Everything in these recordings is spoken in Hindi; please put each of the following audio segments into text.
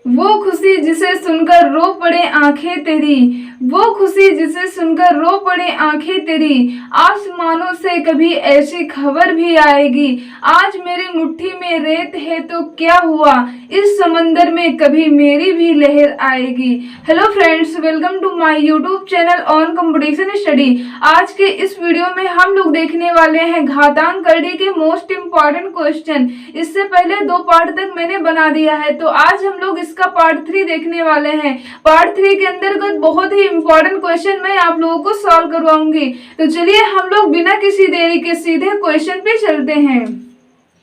वो खुशी जिसे सुनकर रो पड़े आंखें तेरी, वो खुशी जिसे सुनकर रो पड़े आंखें तेरी। आसमानों से कभी ऐसी खबर भी आएगी, आज मेरी मुट्ठी में रेत है तो क्या हुआ, इस समंदर में कभी मेरी भी लहर आएगी। Hello friends, welcome to my YouTube channel on competition study. आज के इस वीडियो में हम लोग देखने वाले हैं घातांक करड़ी के मोस्ट इम्पॉर्टेंट क्वेश्चन। इससे पहले 2 पार्ट तक मैंने बना दिया है, तो आज हम लोग इसका पार्ट 3 देखने वाले हैं। पार्ट 3 के अंतर्गत बहुत ही इंपॉर्टेंट क्वेश्चन मैं आप लोगों को सॉल्व करवाऊंगी। तो चलिए हम लोग बिना किसी देरी के सीधे क्वेश्चन पे चलते हैं।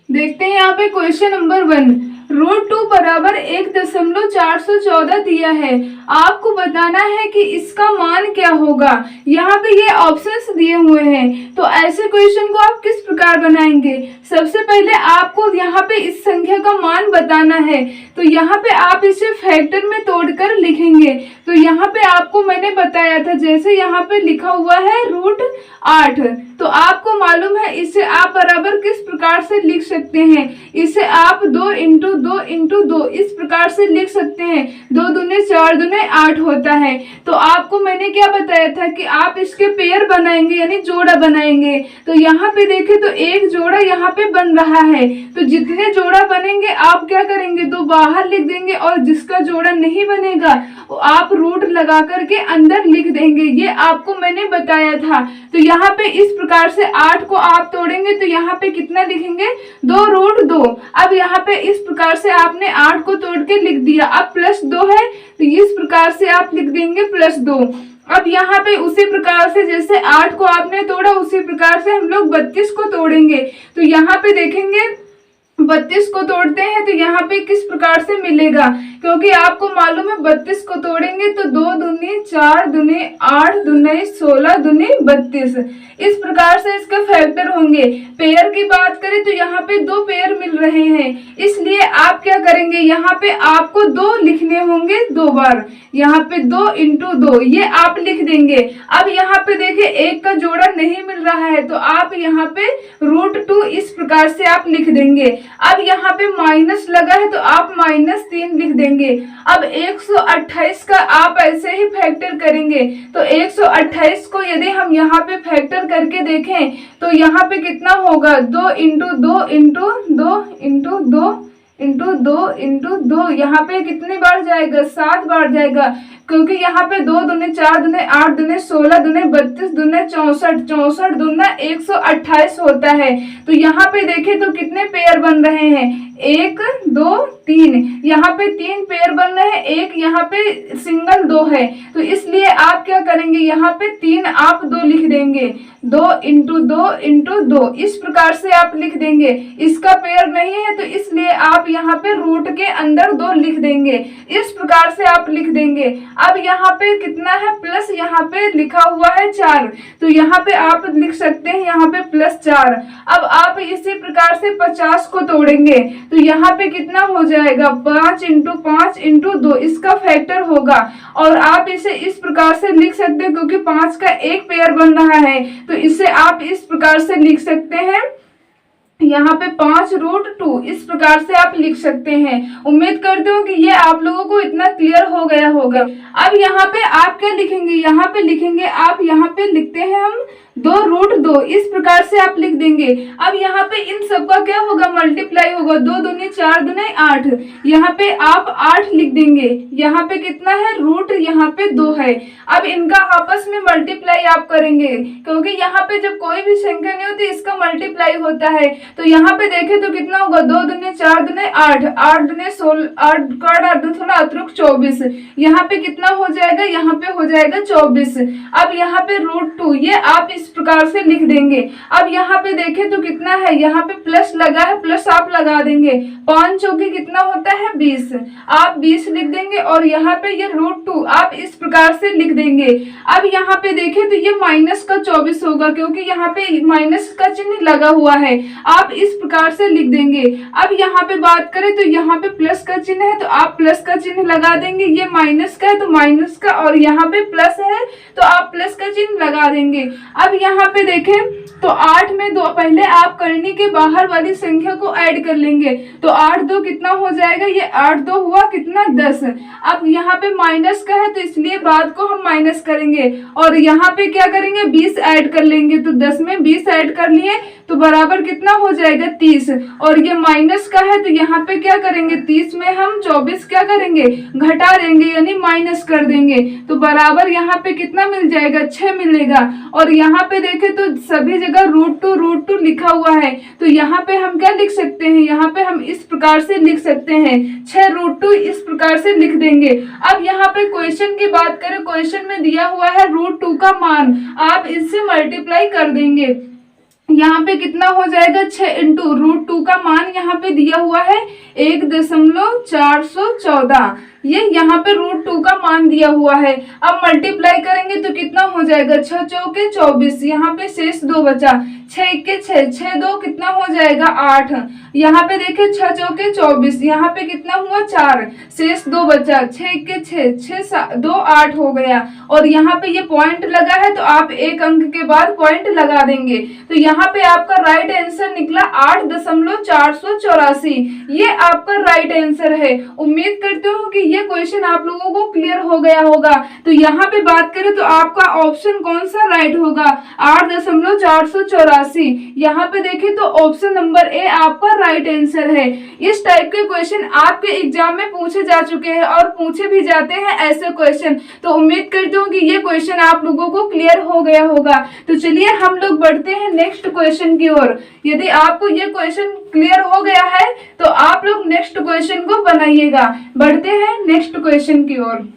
देखते हैं यहाँ पे क्वेश्चन नंबर 1। √2 बराबर 1.414 दिया है, आपको बताना है कि इसका मान क्या होगा। यहाँ पे ये ऑप्शंस दिए हुए हैं, तो ऐसे क्वेश्चन को आप किस प्रकार बनाएंगे। सबसे पहले आपको यहाँ पे इस संख्या का मान बताना है, तो यहाँ पे आप इसे फैक्टर में तोड़कर लिखेंगे। तो यहाँ पे आपको मैंने बताया था, जैसे यहाँ पे लिखा हुआ है √8, तो आपको मालूम है इसे आप बराबर किस प्रकार से लिख सकते हैं। इसे आप 2 × 2 × 2 इस प्रकार से लिख सकते हैं। 2 दूने 4 दूने 8 होता है। तो आपको मैंने क्या बताया था कि आप इसके पेयर बनाएंगे, यानी जोड़ा बनाएंगे। तो यहाँ पे देखें तो एक जोड़ा यहाँ पे बन रहा है, तो जितने जोड़ा बनेंगे आप क्या करेंगे, 2 बाहर लिख देंगे, और जिसका जोड़ा नहीं बनेगा वो आप रूट लगा करके अंदर लिख देंगे। ये आपको मैंने बताया था। तो यहाँ पे इस प्रकार से 8 को आप तोड़ेंगे तो यहाँ पे कितना लिखेंगे, 2√2। अब यहाँ पे इस प्रकार से आपने 8 को तोड़ के लिख दिया। अब +2 है तो इस प्रकार से आप लिख देंगे +2। अब यहाँ पे उसी प्रकार से जैसे 8 को आपने तोड़ा, उसी प्रकार से हम लोग 32 को तोड़ेंगे। तो यहाँ पे देखेंगे 32 को तोड़ते हैं तो यहाँ पे किस प्रकार से मिलेगा, क्योंकि आपको मालूम है 32 को तोड़ेंगे तो 2 दूनी 4 दूनी 8 दूनी 16 दूनी 32, इस प्रकार से इसके फैक्टर होंगे। पेयर की बात करें तो यहाँ पे 2 पेयर मिल रहे हैं, इसलिए आप क्या करेंगे, यहाँ पे आपको 2 लिखने होंगे 2 बार। यहाँ पे 2 × 2 ये आप लिख देंगे। अब यहाँ पे देखिए 1 का जोड़ा नहीं मिल रहा है, तो आप यहाँ पे √2 इस प्रकार से आप लिख देंगे। अब यहाँ पे माइनस लगा है तो आप -3 लिख देंगे। अब 128 का आप ऐसे ही फैक्टर करेंगे, तो 128 को यदि हम यहाँ पे फैक्टर करके देखें तो यहाँ पे कितना होगा, 2 × 2 × 2 × 2 × 2 × 2, यहाँ पे कितनी बार जाएगा, 7 बार जाएगा, क्योंकि यहाँ पे 2 दूने 4 दूने 8 दूने 16 दूने 32 दूने 64, 64 दूना 128 होता है। तो यहाँ पे देखें तो कितने पेयर बन रहे हैं, 1 2 3, यहाँ पे 3 पेयर बन रहे हैं, एक यहाँ पे सिंगल 2 है। तो इसलिए आप क्या करेंगे, यहाँ पे 3 आप 2 लिख देंगे, 2 × 2 × 2 इस प्रकार से आप लिख देंगे। इसका पेयर नहीं है तो इसलिए आप यहाँ पे रूट के अंदर 2 लिख देंगे, इस प्रकार से आप लिख देंगे। अब यहाँ पे कितना है, प्लस यहाँ पे लिखा हुआ है 4, तो यहाँ पे आप लिख सकते हैं यहाँ पे +4। अब आप इसी प्रकार से 50 को तोड़ेंगे तो यहाँ पे कितना हो जाएगा, 5 × 5 × 2 इसका फैक्टर होगा। और आप इसे इस प्रकार से लिख सकते हैं, क्योंकि 5 का एक पेयर बन रहा है, तो इसे आप इस प्रकार से लिख सकते हैं, यहाँ पे 5√2 इस प्रकार से आप लिख सकते हैं। उम्मीद करते हो कि ये आप लोगों को इतना क्लियर हो गया होगा। अब यहाँ पे आप क्या लिखेंगे, यहाँ पे लिखेंगे आप, यहाँ पे लिखते हैं हम 2√2 इस प्रकार से आप लिख देंगे। अब यहाँ पे इन सबका क्या होगा, मल्टीप्लाई होगा, 2 दूनी 4 दूनी 8, यहाँ पे आप 8 लिख देंगे। यहाँ पे कितना है, रूट यहाँ पे 2 है। अब इनका आपस में मल्टीप्लाई आप करेंगे, क्योंकि यहाँ पे जब कोई भी संख्या नहीं होती इसका मल्टीप्लाई होता है। तो यहाँ पे देखें तो कितना होगा, 2 दूनी 4 दूनी 8, 8 दूनी 16, 8 थोड़ा अतिरिक्त 24, यहाँ पे कितना हो जाएगा, यहाँ पे हो जाएगा 24। अब यहाँ पे √2 ये आप इस प्रकार से लिख देंगे। अब यहाँ पे देखें तो कितना है, यहाँ पे प्लस लगा है, प्लस आप लगा देंगे, 5 चौके कितना होता है 20, आप 20 लिख देंगे। और यहाँ पे ये √2 आप इस प्रकार से लिख देंगे। अब यहाँ पे देखें तो ये -24 होगा, क्योंकि यहाँ पे माइनस का चिन्ह लगा हुआ है, आप इस प्रकार से लिख देंगे। अब यहाँ पे बात करें तो यहाँ पे प्लस का चिन्ह है, तो आप प्लस का चिन्ह लगा देंगे। ये माइनस का है तो माइनस का, और यहाँ पे प्लस है तो आप प्लस का चिन्ह लगा देंगे। अब अब यहाँ पे देखें तो 8 में 2, पहले आप करनी के बाहर वाली संख्या को ऐड कर लेंगे तो 8 2 कितना हो जाएगा, ये 8 2 हुआ कितना 10। अब यहाँ पे माइनस का है तो इसलिए बाद को हम माइनस करेंगे और यहाँ पे क्या करेंगे 20 ऐड कर लेंगे, तो 10 में 20 ऐड कर लिए तो बराबर कितना हो जाएगा 30। और ये माइनस का है तो यहाँ पे क्या करेंगे 30 में हम 24 क्या करेंगे घटा देंगे यानी माइनस कर देंगे, तो बराबर यहाँ पे कितना मिल जाएगा 6 मिलेगा। और यहाँ पे देखें तो सभी जगह √2 लिखा हुआ है, तो यहाँ पे हम क्या लिख सकते हैं, यहाँ पे हम इस प्रकार से लिख सकते हैं 6√2 इस प्रकार से लिख देंगे। अब यहाँ पे क्वेश्चन की बात करें, क्वेश्चन में दिया हुआ है √2 का मान, आप इससे मल्टीप्लाई कर देंगे, यहाँ पे कितना हो जाएगा 6 इंटू √2 का मान यहाँ पे दिया हुआ है 1.414, ये यहाँ पे √2 का मान दिया हुआ है। अब मल्टीप्लाई करेंगे तो कितना हो जाएगा 6 चौके 24, यहाँ पे शेष 2 बचा, 6 1 6, 6 2 कितना हो जाएगा 8, यहाँ पे देखिए 6 चौके 24, यहाँ पे कितना हुआ 4, शेष 2 बचा, 6 1 6, 6 2 8 हो गया। और यहाँ पे ये पॉइंट लगा है तो आप एक अंक के बाद पॉइंट लगा देंगे, तो यहाँ पे आपका राइट आंसर निकला 8.484, ये आपका राइट आंसर है। उम्मीद करते हो कि ये क्वेश्चन आप लोगों को क्लियर हो गया होगा। तो यहाँ पे बात करें तो आपका ऑप्शन कौन सा राइट होगा 8.484, यहाँ पे देखें तो ऑप्शन नंबर ए आपका राइट आंसर है। इस टाइप के क्वेश्चन आपके एग्जाम में पूछे जा चुके हैं और पूछे भी जाते हैं ऐसे क्वेश्चन, तो उम्मीद करती हूँ कि ये क्वेश्चन आप लोगों को क्लियर हो गया होगा। तो चलिए हम लोग बढ़ते हैं नेक्स्ट क्वेश्चन की ओर। यदि आपको ये क्वेश्चन क्लियर हो गया है तो आप लोग नेक्स्ट क्वेश्चन को बनाइएगा। बढ़ते हैं नेक्स्ट क्वेश्चन की ओर।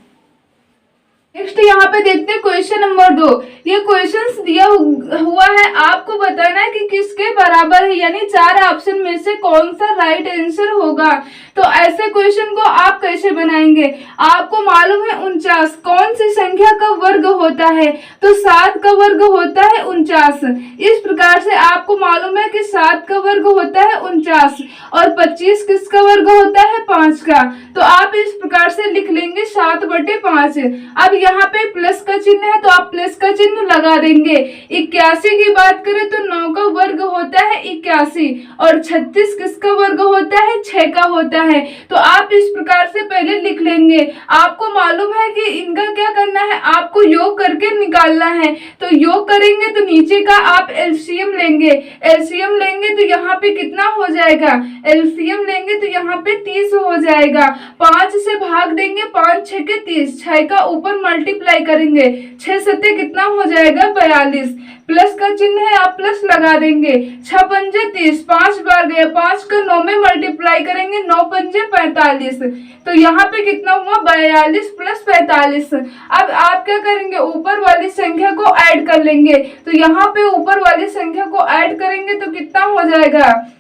नेक्स्ट यहाँ पे देखते हैं क्वेश्चन नंबर 2। ये क्वेश्चन दिया हुआ है, आपको बताना है कि किसके बराबर है, यानी 4 ऑप्शन में से कौन सा राइट आंसर होगा। तो ऐसे क्वेश्चन को आप कैसे बनाएंगे, आपको मालूम है 49 कौन सी संख्या का वर्ग होता है, तो 7 का वर्ग होता है 49। इस प्रकार से आपको मालूम है कि 7 का वर्ग होता है 49 और 25 किसका वर्ग होता है 5 का, तो आप इस प्रकार से लिख लेंगे 7/5। अब यहाँ पे प्लस का चिन्ह है तो आप प्लस का चिन्ह लगा देंगे। 81 की बात करें तो 9 का वर्ग होता है 81 और 36 किसका वर्ग होता है 6 का होता है, तो आप इस प्रकार से पहले लिख लेंगे। आपको मालूम है कि इनका क्या करना है, आपको योग करके निकालना है, तो योग करेंगे तो नीचे का आप एलसीएम लेंगे, एलसीएम लेंगे तो यहाँ पे कितना हो जाएगा, एलसीएम लेंगे तो यहाँ पे 30 हो जाएगा। 5 से भाग देंगे, 5 6 के 30, 6 का ऊपर मल्टीप्लाई करेंगे, 6 7 कितना हो जाएगा 42, प्लस का चिन्ह है आप प्लस लगा देंगे, 6 पंजे 30, 5 बार गया, 5 का 9 में मल्टीप्लाई करेंगे, 9 पंजे 45, तो यहाँ पे कितना हुआ 42 प्लस 45। अब आप क्या करेंगे ऊपर वाली संख्या को ऐड कर लेंगे, तो यहाँ पे ऊपर वाली संख्या को ऐड करेंगे तो कितना हो जाएगा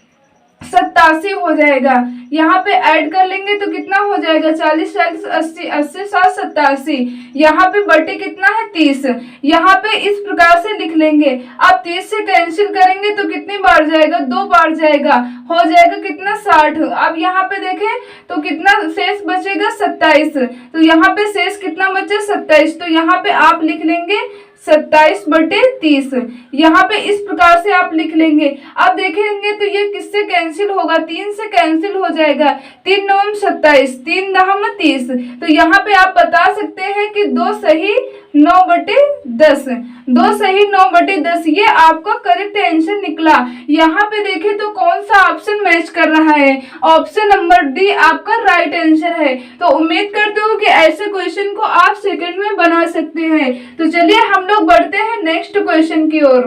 87 हो जाएगा। यहाँ पे ऐड कर लेंगे तो कितना हो जाएगा 40 40 80 80 7 87, यहाँ पे बटे कितना है 30, यहाँ पे इस प्रकार से लिख लेंगे। अब 30 से कैंसिल करेंगे तो कितनी बार जाएगा 2 बार जाएगा, हो जाएगा कितना 60। अब यहाँ पे देखें तो कितना शेष बचेगा 27, तो यहाँ पे शेष कितना बचे 27, तो यहाँ पे आप लिख लेंगे 27/30, यहाँ पे इस प्रकार से आप लिख लेंगे। अब देखेंगे तो ये किससे कैंसिल होगा, 3 से कैंसिल हो जाएगा, 3 9 27, 3 9 30, तो यहाँ पे आप बता सकते हैं कि 2 सही 9/10, 2 सही 9/10 ये आपका करेक्ट आंसर निकला। यहाँ पे देखें तो कौन सा ऑप्शन मैच कर रहा है, ऑप्शन नंबर डी आपका राइट आंसर है। तो उम्मीद करते हो कि ऐसे क्वेश्चन को आप सेकंड में बना सकते हैं। तो चलिए हम लोग बढ़ते हैं नेक्स्ट क्वेश्चन की ओर।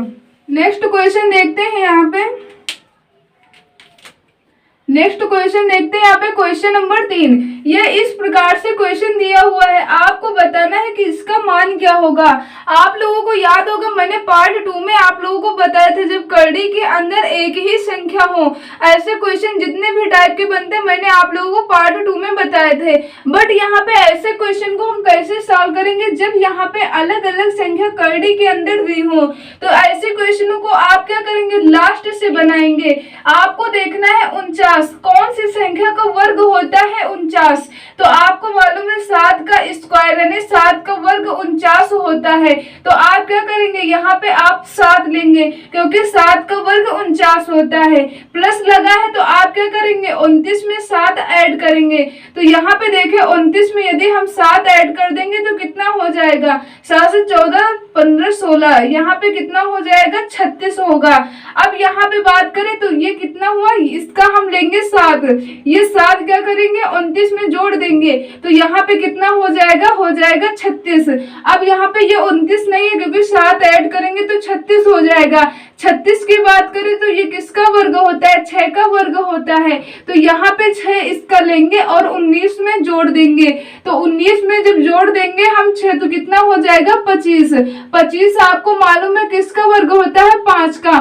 नेक्स्ट क्वेश्चन देखते हैं यहाँ पे, नेक्स्ट क्वेश्चन देखते हैं यहाँ पे क्वेश्चन नंबर 3। ये इस प्रकार से क्वेश्चन दिया हुआ है, आपको बताना है कि इसका मान क्या होगा। आप लोगों को याद होगा मैंने पार्ट 2 में आप लोगों को बताया था जब कड़ी के अंदर एक ही संख्या हो, ऐसे क्वेश्चन जितने भी टाइप के बनते हैं मैंने आप लोगों को पार्ट 2 में बताए थे। बट यहाँ पे ऐसे क्वेश्चन को हम कैसे सॉल्व करेंगे जब यहाँ पे अलग अलग संख्या कड़ी के अंदर दी हो, तो ऐसे क्वेश्चनों को आप क्या करेंगे लास्ट से बनाएंगे। आपको देखना है 49 कौन सी संख्या का वर्ग होता है 49, 49। तो आपको मालूम है 7 का स्क्वायर यानी 7 का वर्ग 49 होता है। तो आप क्या करेंगे, यहाँ पे आप 7 लेंगे क्योंकि 7 का वर्ग 49 होता है। प्लस लगा है तो आप क्या करेंगे, 29 में 7 ऐड करेंगे। तो यहाँ पे देखिए 29 में यदि हम 7 ऐड कर देंगे तो कितना हो जाएगा, 7 से 14 15 16, यहाँ पे कितना हो जाएगा 36 होगा। अब यहाँ पे बात करें तो ये कितना हुआ, इसका हम लेंगे 7, ये 7 क्या करेंगे 29 में जोड़ देंगे तो यहाँ पे कितना हो जाएगा 36। अब यहाँ पे ये 29 नहीं है क्योंकि 7 ऐड करेंगे तो 36 हो जाएगा। 36 की बात करें तो ये किसका वर्ग होता है, 6 का वर्ग होता है। तो यहाँ पे 6 इसका लेंगे और 19 में जोड़ देंगे। तो 19 में जब जोड़ देंगे हम 6 तो कितना हो जाएगा 25। 25 आपको मालूम है किसका वर्ग होता है, 5 का।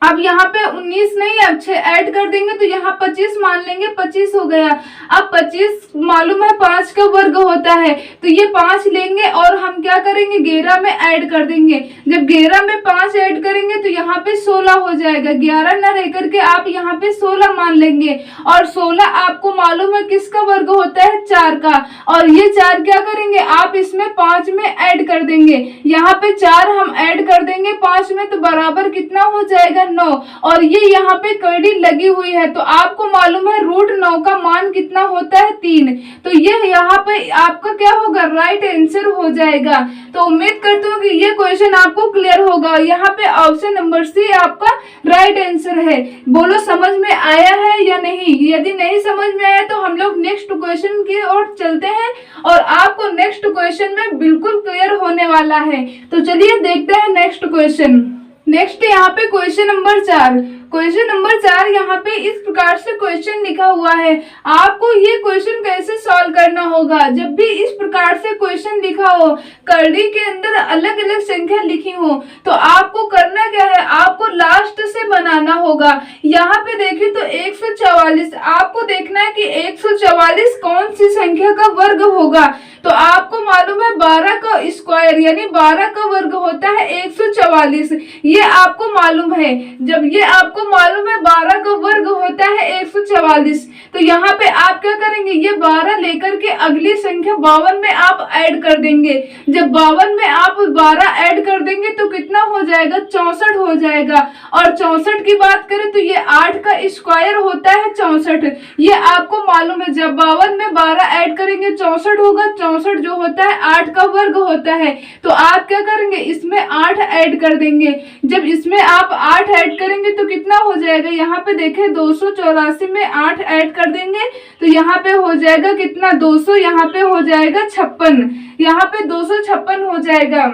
अब यहाँ पे 19 नहीं, अब 6 ऐड कर देंगे तो यहाँ 25 मान लेंगे, 25 हो गया। अब 25 मालूम है 5 का वर्ग होता है तो ये 5 लेंगे और हम क्या करेंगे 11 में ऐड कर देंगे। जब 11 में 5 ऐड करेंगे तो यहाँ पे 16 हो जाएगा। 11 न रह करके आप यहाँ पे 16 मान लेंगे और 16 आपको मालूम है किसका वर्ग होता है, 4 का। और ये 4 क्या करेंगे आप इसमें 5 में ऐड कर देंगे। यहाँ पे 4 हम ऐड कर देंगे 5 में तो बराबर कितना हो जाएगा 9। और ये यहाँ पे कड़ी लगी हुई है तो आपको मालूम है √9 का मान कितना होता है, 3। तो ये यहाँ पे आपका क्या होगा, राइट आंसर हो जाएगा। तो उम्मीद करती हूँ कि ये क्वेश्चन आपको क्लियर होगा। यहाँ पे ऑप्शन नंबर सी आपका राइट आंसर है। बोलो समझ में आया है या नहीं। यदि नहीं समझ में आया तो हम लोग नेक्स्ट क्वेश्चन की ओर चलते हैं और आपको नेक्स्ट क्वेश्चन में बिल्कुल क्लियर होने वाला है। तो चलिए देखते हैं नेक्स्ट क्वेश्चन। नेक्स्ट यहाँ पे क्वेश्चन नंबर 4। क्वेश्चन नंबर 4 यहाँ पे इस प्रकार से क्वेश्चन लिखा हुआ है। आपको ये क्वेश्चन कैसे सॉल्व करना होगा, जब भी इस प्रकार से क्वेश्चन लिखा हो, करड़ी के अंदर अलग अलग संख्या लिखी हो, तो आपको करना क्या है, आपको लास्ट से बनाना होगा। यहाँ पे देखिए तो 144, आपको देखना है कि 144 कौन सी संख्या का वर्ग होगा। तो आपको मालूम है 12 का स्क्वायर यानी 12 का वर्ग होता है 144, ये आपको मालूम है। जब ये आपको मालूम है 12 का वर्ग होता है 144, तो यहाँ पे आप क्या करेंगे, ये 12 लेकर के अगली संख्या 52 में आप ऐड कर देंगे। जब 52 में आप 12 ऐड कर देंगे तो कितना हो जाएगा, 64 हो जाएगा। और 64 की बात करें तो ये 8 का स्क्वायर होता है 64, ये आपको मालूम है। जब 52 में 12 ऐड करेंगे 64 होगा, 64 जो होता है 8 का वर्ग होता है। तो आप क्या करेंगे, इसमें 8 ऐड कर देंगे। जब इसमें आप 8 ऐड करेंगे तो कितना हो जाएगा, यहाँ पे देखें 284 में 8 ऐड कर देंगे तो यहाँ पे हो जाएगा कितना, 200, यहाँ पे हो जाएगा 56, यहाँ पे 256 हो जाएगा।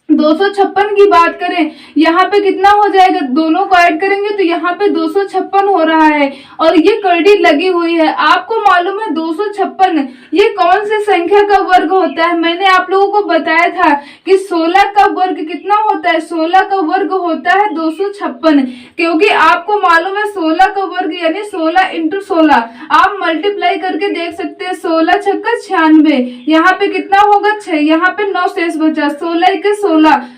256 की बात करें यहाँ पे कितना हो जाएगा, दोनों को ऐड करेंगे तो यहाँ पे 256 हो रहा है और ये करड़ी लगी हुई है। आपको मालूम है 256 ये कौन सी संख्या का वर्ग होता है। मैंने आप लोगों को बताया था कि 16 का वर्ग कितना होता है, 16 का वर्ग होता है 256, क्योंकि आपको मालूम है 16 का वर्ग यानी 16 × 16 आप मल्टीप्लाई करके देख सकते हैं। 16 छक्का 96, यहाँ पे कितना होगा 6, यहाँ पे 9 शेष बचा, 16 के 16,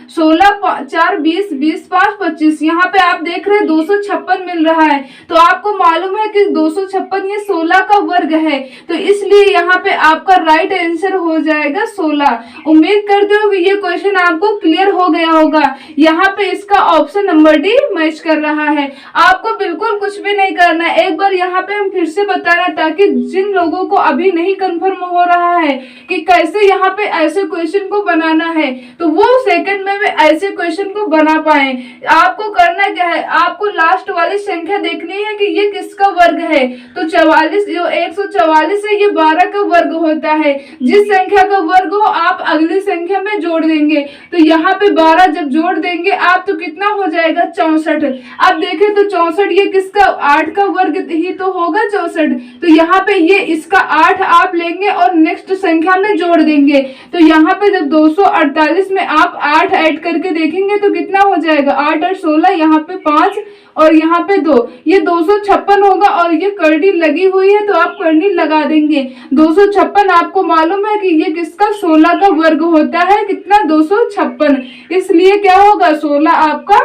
16 4 20, 20 5 25, यहाँ पे आप देख रहे हैं 256 मिल रहा है। तो आपको मालूम है कि 256 ये 16 का वर्ग है, तो इसलिए यहाँ पे आपका राइट आंसर हो जाएगा 16। उम्मीद करते हो कि ये क्वेश्चन आपको क्लियर हो गया होगा। यहाँ पे इसका ऑप्शन नंबर डी मैच कर रहा है। आपको बिल्कुल कुछ भी नहीं करना है। एक बार यहाँ पे हम फिर से बता रहे हैं ताकि जिन लोगों को अभी नहीं कंफर्म हो रहा है कि कैसे यहाँ पे ऐसे क्वेश्चन को बनाना है, तो वो सेकंड में भी ऐसे क्वेश्चन को बना पाए। आपको करना क्या है, आपको लास्ट वाली संख्या देखनी है कि ये किसका वर्ग है। तो 44 जो 144 है ये 12 का वर्ग होता है। जिस संख्या का वर्ग हो आप अगली संख्या में जोड़ देंगे। तो यहाँ पे 12 जब जोड़ देंगे आप तो कितना हो जाएगा 64। अब देखें तो 64 ये किसका, 8 का वर्ग ही तो होगा 64। तो यहाँ पे ये इसका 8 आप लेंगे और नेक्स्ट संख्या में जोड़ देंगे। तो यहाँ पे जब 248 में आप 8 ऐड करके देखेंगे तो कितना हो जाएगा, 8 और 16, यहाँ पे 5 और यहाँ पे 2, ये 256 होगा। और ये करनी लगी हुई है तो आप करनी लगा देंगे। 256 आपको मालूम है कि ये किसका, 16 का वर्ग होता है, कितना 256, इसलिए क्या होगा 16 आपका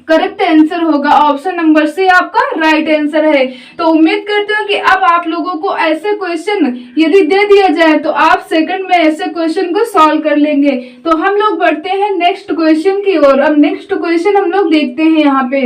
करेक्ट आंसर होगा ऑप्शन नंबर सी आपका राइट आंसर है। तो उम्मीद करते हो कि अब आप लोगों को ऐसे क्वेश्चन यदि दे दिया जाए तो आप सेकंड में ऐसे क्वेश्चन को सॉल्व कर लेंगे। तो हम लोग बढ़ते हैं नेक्स्ट क्वेश्चन की ओर। अब नेक्स्ट क्वेश्चन हम लोग देखते हैं यहाँ पे।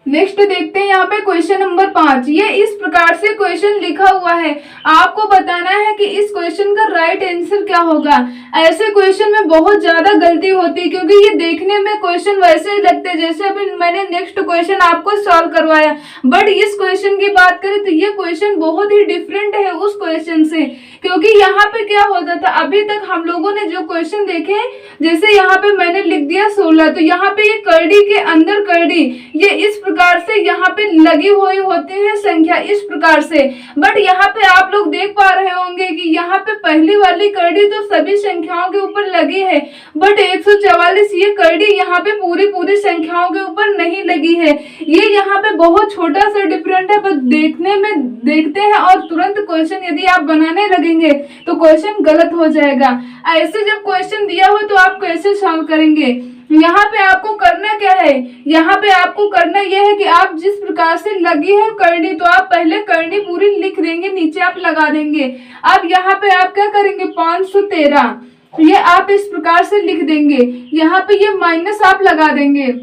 नेक्स्ट देखते हैं यहाँ पे क्वेश्चन नंबर 5। ये इस प्रकार से क्वेश्चन लिखा हुआ है, आपको बताना है कि इस क्वेश्चन का राइट आंसर क्या होगा। ऐसे क्वेश्चन में बहुत ज्यादा गलती होती है क्योंकि ये देखने में क्वेश्चन वैसे ही लगते हैं जैसे अभी मैंने नेक्स्ट क्वेश्चन आपको सॉल्व करवाया, बट इस क्वेश्चन की बात करें तो ये क्वेश्चन बहुत ही डिफरेंट है उस क्वेश्चन से। क्योंकि यहाँ पे क्या होता था, अभी तक हम लोगों ने जो क्वेश्चन देखे, जैसे यहाँ पे मैंने लिख दिया 16, तो यहाँ पे ये करड़ी के अंदर करड़ी, ये इस प्रकार से यहाँ पे लगी हुई होती है संख्या इस प्रकार से। बट यहाँ पे आप लोग देख पा रहे होंगे कि यहाँ पे पहली वाली करड़ी तो सभी संख्याओं के ऊपर लगी है, बट 144 ये करड़ी यहाँ पे पूरी संख्याओं के ऊपर नहीं लगी है। ये यहाँ पे बहुत छोटा सा डिफरेंट है, बस देखने में देखते हैं और तुरंत क्वेश्चन यदि आप बनाने लगेंगे तो क्वेश्चन गलत हो जाएगा। ऐसे जब क्वेश्चन दिया हो तो आप कैसे सॉल्व करेंगे। यहाँ पे आपको करना क्या है, यहाँ पे आपको करना यह है कि आप जिस प्रकार से लगी है करनी, तो आप पहले करनी पूरी लिख देंगे, नीचे आप लगा देंगे। अब यहाँ पे आप क्या करेंगे, 513 ये आप इस प्रकार से लिख देंगे, यहाँ पे ये माइनस आप लगा देंगे।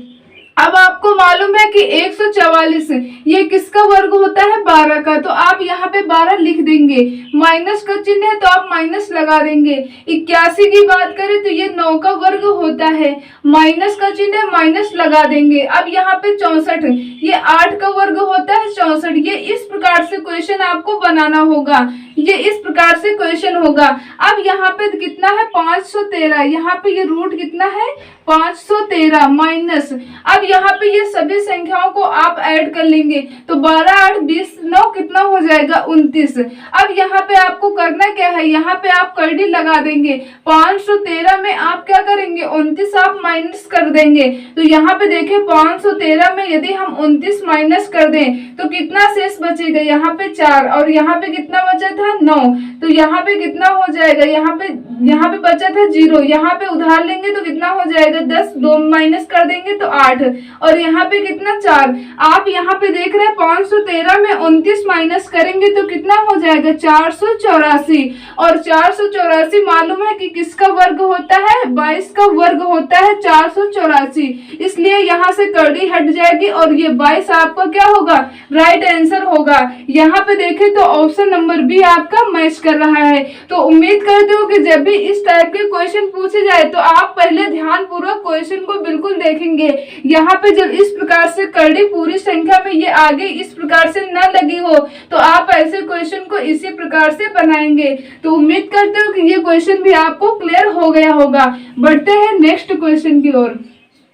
अब आपको मालूम है कि 144 ये किसका वर्ग होता है, 12 का, तो आप यहाँ पे 12 लिख देंगे। माइनस का चिन्ह है तो आप माइनस लगा देंगे। 81 की बात करें तो ये 9 का वर्ग होता है, माइनस का चिन्ह है, माइनस लगा देंगे। अब यहाँ पे 64 ये 8 का वर्ग होता है, 64। ये इस प्रकार से क्वेश्चन आपको बनाना होगा, ये इस प्रकार से क्वेश्चन होगा। अब यहाँ पे कितना है, 513, यहाँ पे ये रूट कितना है, 513 माइनस। अब यहाँ पे ये सभी संख्याओं को आप ऐड कर लेंगे तो 12 8 20 9 कितना हो जाएगा, 29। अब यहाँ पे आपको करना क्या है, यहाँ पे आप करड़ी लगा देंगे। 513 में आप क्या करेंगे, 29 आप माइनस कर देंगे। तो यहाँ पे देखें 513 में यदि हम 29 माइनस कर दें तो कितना शेष बचेगा, यहाँ पे 4 और यहाँ पे कितना बचा था, 9। तो यहाँ पे कितना हो जाएगा, यहाँ पे बचा था 0, यहाँ पे उधार लेंगे तो कितना हो जाएगा, 10, 2 माइनस कर देंगे तो 8 और यहाँ पे कितना 4। आप यहाँ पे देख रहे हैं 513 में 29 माइनस करेंगे तो कितना हो जाएगा, 484। और 484 मालूम है कि किसका वर्ग होता है, 22 का वर्ग होता है 484, इसलिए यहाँ से करड़ी हट जाएगी और ये 22 आपका क्या होगा, राइट आंसर होगा। यहाँ पे देखें तो ऑप्शन नंबर बी आपका मैच कर रहा है। तो उम्मीद करते हो कि जब भी इस टाइप के क्वेश्चन पूछे जाए तो आप पहले ध्यान पूर्वक क्वेश्चन को बिल्कुल देखेंगे। यहाँ पे जब इस प्रकार से करड़ी पूरी संख्या में ये आगे इस प्रकार से न लगी हो तो आप ऐसे क्वेश्चन को इसी प्रकार से बनाएंगे। तो उम्मीद करते हो कि ये क्वेश्चन भी आपको क्लियर हो गया होगा। बढ़ते हैं नेक्स्ट क्वेश्चन की ओर।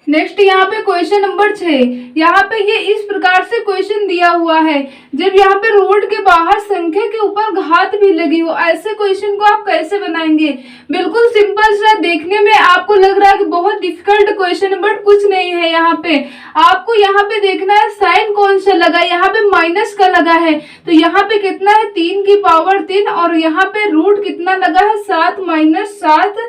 नेक्स्ट यहाँ पे क्वेश्चन नंबर 6। यहाँ पे ये इस प्रकार से क्वेश्चन दिया हुआ है, जब यहाँ पे रोड के बाहर संख्या के ऊपर घात भी लगी हो, ऐसे क्वेश्चन को आप कैसे बनाएंगे। बिल्कुल सिंपल सा, देखने में आपको लग रहा है कि बहुत डिफिकल्ट क्वेश्चन है, बट कुछ नहीं है। यहाँ पे आपको यहाँ पे देखना है साइन कौन सा लगा, यहाँ पे माइनस का लगा है तो यहाँ पे कितना है, 3 की पावर 3 और यहाँ पे रूट कितना लगा है, 7 माइनस 7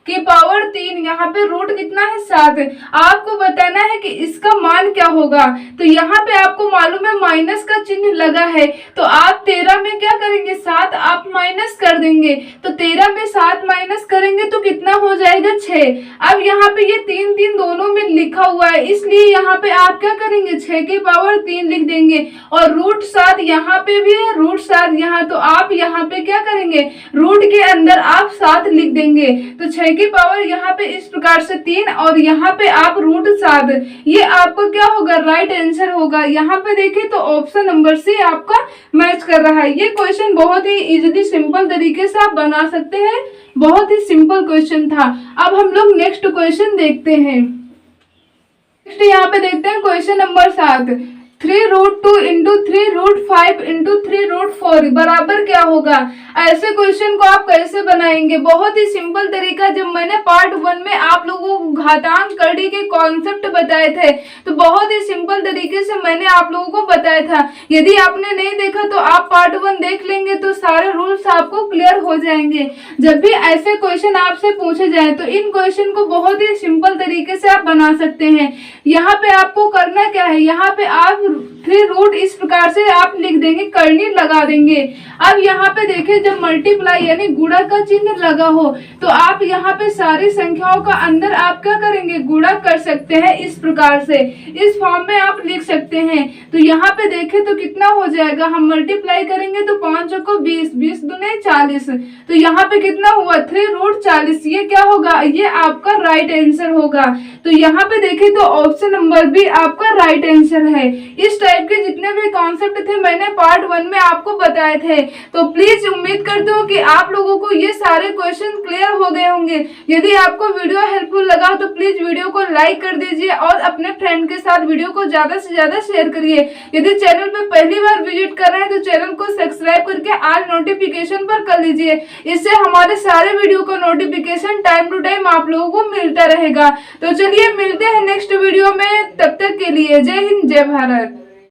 की पावर 3, यहाँ पे रूट कितना है, 7। आपको बताना है कि इसका मान क्या होगा। तो यहाँ पे आपको मालूम है माइनस का चिन्ह लगा है तो आप 13 में क्या करेंगे, 7 आप माइनस कर देंगे। तो 13 में 7 माइनस करेंगे तो कितना हो जाएगा, 6। अब यहाँ पे ये 3 3 दोनों में लिखा हुआ है, इसलिए यहाँ पे आप क्या करेंगे, 6 की पावर 3 लिख देंगे और रूट 7 यहाँ पे भी है, रूट 7 यहाँ, तो आप यहाँ पे क्या करेंगे, रूट के अंदर आप 7 लिख देंगे। तो 6 की पावर यहाँ पे इस प्रकार से 3 और यहाँ पे आप रूट 7, ये आपको क्या होगा, राइट आंसर होगा। यहाँ पे देखें तो ऑप्शन नंबर सी आपका मैच कर रहा है। ये क्वेश्चन बहुत ही इजीली सिंपल तरीके से आप बना सकते हैं, बहुत ही सिंपल क्वेश्चन था। अब हम लोग नेक्स्ट क्वेश्चन देखते हैं। नेक्स्ट यहाँ पे देखते हैं क्वेश्चन नंबर 7। 3√2 इंटू 3√5 इंटू 3√4 बराबर क्या होगा। ऐसे क्वेश्चन को आप कैसे बनाएंगे, बहुत ही सिंपल तरीका। जब मैंने पार्ट 1 में आप लोगों को घातांक कड़ी के कॉन्सेप्ट बताए थे तो बहुत ही सिंपल तरीके से मैंने आप लोगों को बताया था। यदि आपने नहीं देखा तो आप पार्ट 1 देख लेंगे तो सारे रूल्स आपको क्लियर हो जाएंगे। जब भी ऐसे क्वेश्चन आपसे पूछे जाए तो इन क्वेश्चन को बहुत ही सिंपल तरीके से आप बना सकते हैं। यहाँ पे आपको करना क्या है, यहाँ पे आप 3 रूट इस प्रकार से आप लिख देंगे, करनी लगा देंगे। अब यहाँ पे देखिए जब मल्टीप्लाई यानी गुणा का चिन्ह लगा हो तो आप यहाँ पे सारी संख्याओं का अंदर आप क्या करेंगे, गुणा कर सकते हैं। इस प्रकार से इस फॉर्म में आप लिख सकते हैं। तो यहाँ पे देखें तो कितना हो जाएगा, हम मल्टीप्लाई करेंगे तो 5 को 20, 20 दूने 40, तो यहाँ पे कितना हुआ 3√40। ये क्या होगा, ये आपका राइट आंसर होगा। तो यहाँ पे देखें तो ऑप्शन नंबर बी आपका राइट आंसर है। इस टाइप के जितने भी कॉन्सेप्ट थे मैंने पार्ट 1 में आपको बताए थे। तो प्लीज उम्मीद करते हो कि आप लोगों को ये सारे क्वेश्चन क्लियर हो गए होंगे। यदि आपको वीडियो हेल्पफुल लगा तो प्लीज वीडियो को लाइक कर दीजिए और अपने फ्रेंड के साथ वीडियो को ज्यादा से ज्यादा शेयर करिए। यदि चैनल पे पहली बार विजिट कर रहे हैं तो चैनल को सब्सक्राइब करके ऑल नोटिफिकेशन पर कर लीजिए। इससे हमारे सारे वीडियो का नोटिफिकेशन टाइम टू टाइम आप लोगों को मिलता रहेगा। तो चलिए मिलते हैं नेक्स्ट वीडियो में, तब तक के लिए जय हिंद जय भारत।